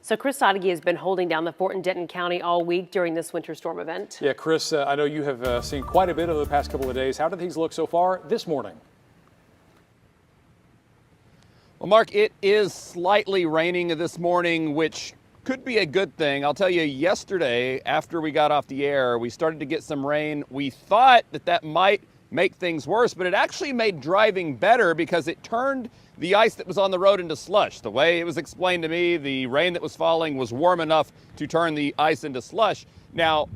So Chris Sadeghi has been holding down the fort in Denton County all week during this winter storm event. Yeah, Chris, I know you have seen quite a bit over the past couple of days. How do things look so far this morning? Well, Mark, it is slightly raining this morning, which could be a good thing. I'll tell you, yesterday, after we got off the air, we started to get some rain. We thought that might make things worse, but it actually made driving better because it turned the ice that was on the road into slush. The way it was explained to me, the rain that was falling was warm enough to turn the ice into slush. Now,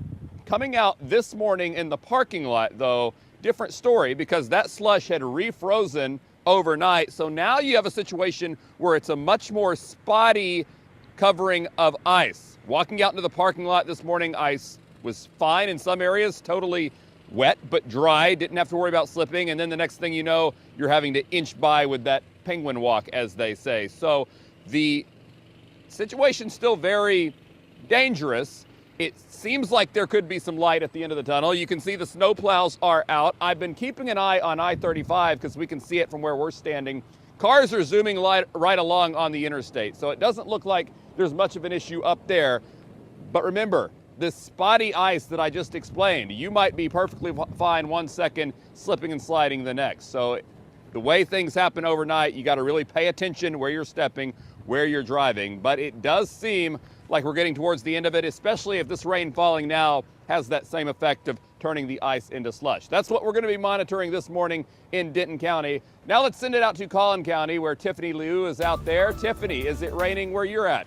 coming out this morning in the parking lot, though, different story, because that slush had refrozen overnight. So now you have a situation where it's a much more spotty covering of ice. Walking out into the parking lot this morning, ice was fine in some areas, totally wet but dry, didn't have to worry about slipping, and then the next thing you know, you're having to inch by with that penguin walk, as they say. So the situation's still very dangerous. It seems like there could be some light at the end of the tunnel. You can see the snowplows are out. I've been keeping an eye on I-35 because we can see it from where we're standing. Cars are zooming right along on the interstate, so it doesn't look like there's much of an issue up there. But remember, this spotty ice that I just explained, you might be perfectly fine 1 second, slipping and sliding the next. So the way things happen overnight, you got to really pay attention where you're stepping, where you're driving. But it does seem like we're getting towards the end of it, especially if this rain falling now has that same effect of turning the ice into slush. That's what we're going to be monitoring this morning in Denton County. Now let's send it out to Collin County, where Tiffany L is out there. Tiffany, is it raining where you're at?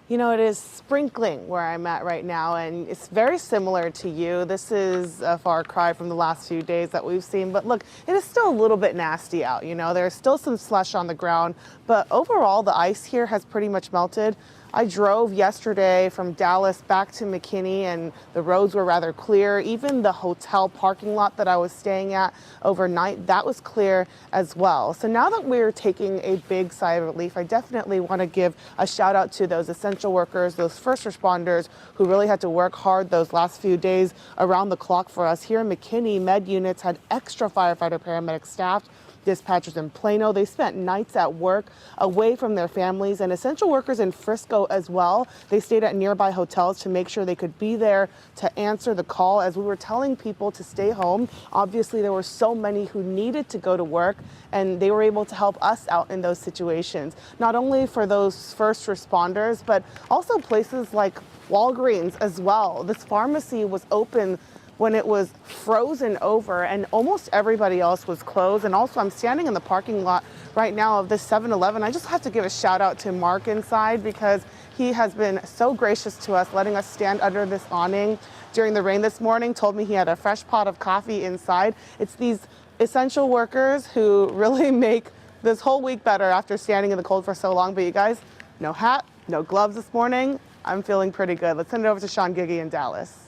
You know, it is sprinkling where I'm at right now, and it's very similar to you. This is a far cry from the last few days that we've seen, but look, it is still a little bit nasty out. You know, there's still some slush on the ground, but overall the ice here has pretty much melted. I drove yesterday from Dallas back to McKinney, and the roads were rather clear. Even the hotel parking lot that I was staying at overnight, that was clear as well. So now that we're taking a big sigh of relief, I definitely want to give a shout out to those essential workers, those first responders who really had to work hard those last few days around the clock for us. Here in McKinney, med units had extra firefighter paramedic staff. Dispatchers in Plano, they spent nights at work away from their families, and essential workers in Frisco as well. They stayed at nearby hotels to make sure they could be there to answer the call as we were telling people to stay home. Obviously, there were so many who needed to go to work, and they were able to help us out in those situations. Not only for those first responders, but also places like Walgreens as well. This pharmacy was open when it was frozen over and almost everybody else was closed. And also I'm standing in the parking lot right now of this 7-Eleven. I just have to give a shout out to Mark inside because he has been so gracious to us, letting us stand under this awning during the rain this morning, told me he had a fresh pot of coffee inside. It's these essential workers who really make this whole week better after standing in the cold for so long. But you guys, no hat, no gloves this morning. I'm feeling pretty good. Let's send it over to Sean Giggy in Dallas.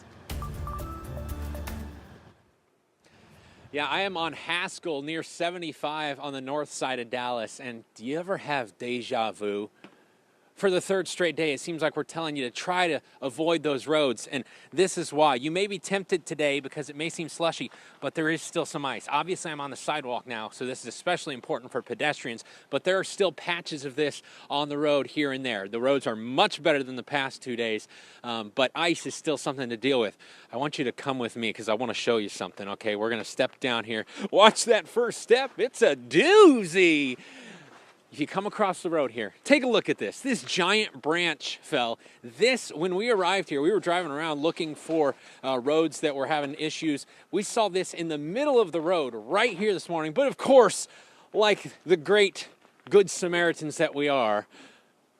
Yeah, I am on Haskell near 75 on the north side of Dallas. And do you ever have deja vu? For the third straight day, it seems like we're telling you to try to avoid those roads. And this is why. You may be tempted today because it may seem slushy, but there is still some ice. Obviously, I'm on the sidewalk now, so this is especially important for pedestrians. But there are still patches of this on the road here and there. The roads are much better than the past 2 days, but ice is still something to deal with. I want you to come with me because I want to show you something, okay? We're going to step down here. Watch that first step. It's a doozy. If you come across the road here, take a look at this. This giant branch fell. This, when we arrived here, we were driving around looking for roads that were having issues. We saw this in the middle of the road right here this morning. But of course, like the great good Samaritans that we are,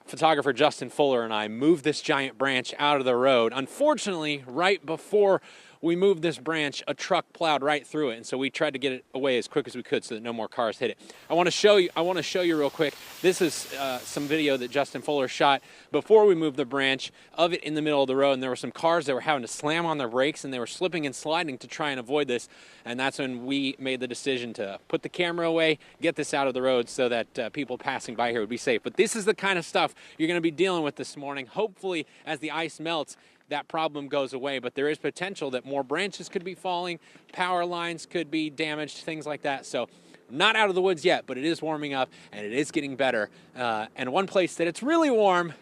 photographer Justin Fuller and I moved this giant branch out of the road. Unfortunately, right before we moved this branch, a truck plowed right through it, and so we tried to get it away as quick as we could so that no more cars hit it. I want to show you real quick. This is some video that Justin Fuller shot before we moved the branch of it in the middle of the road, and there were some cars that were having to slam on their brakes, and they were slipping and sliding to try and avoid this, and that's when we made the decision to put the camera away, get this out of the road so that people passing by here would be safe. But this is the kind of stuff you're going to be dealing with this morning. Hopefully, as the ice melts, that problem goes away, but there is potential that more branches could be falling, power lines could be damaged, things like that. So Not out of the woods yet, but it is warming up and it is getting better. And one place that it's really warm,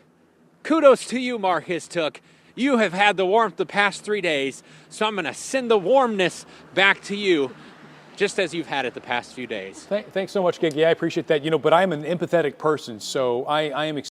kudos to you, Marcus Took. You have had the warmth the past 3 days, so I'm going to send the warmness back to you, just as you've had it the past few days. Thanks so much, Gigi. I appreciate that. But I'm an empathetic person, so I am